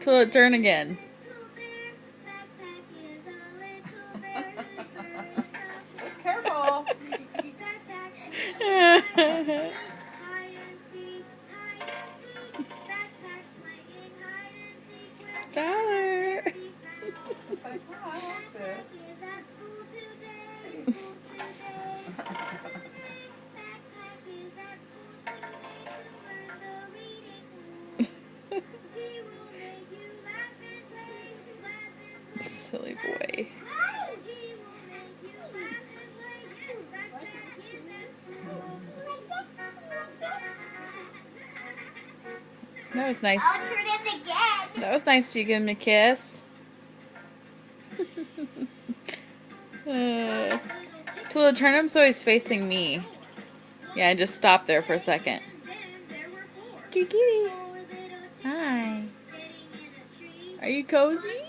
till it turn again. Careful. Valor. It's like, oh, I like this. Silly boy. That was nice. I'll turn him again. That was nice to give him a kiss. Till it turned him so he's facing me. Yeah, and just stop there for a second. Kitty. Hi. Are you cozy?